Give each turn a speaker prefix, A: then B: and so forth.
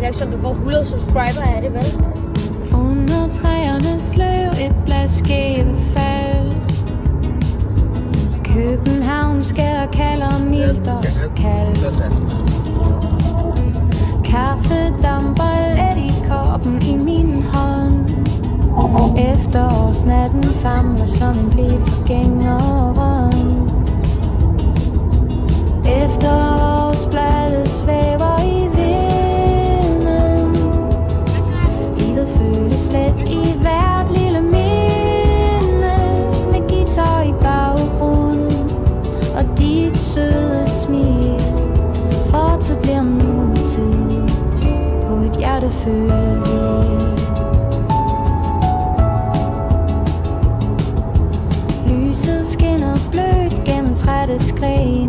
A: heller ikke sådan, du får 100 subscriber af det, vel?
B: Under træernes løv et blaskævefald. København skærer kalder mildt og så kaldt. Kaffe damper let i koppen i min hånd. Efterårsnatten famler som en blæt forgængeren. Efterårsbladet svæver i vinden. Livet føles let i hvert lille minde. Med guitar i baggrunden og dit søde smil. Fortid bliver nutid på et hjertefyldt hvil. Lyset skinner blødt gennem trætte skræn.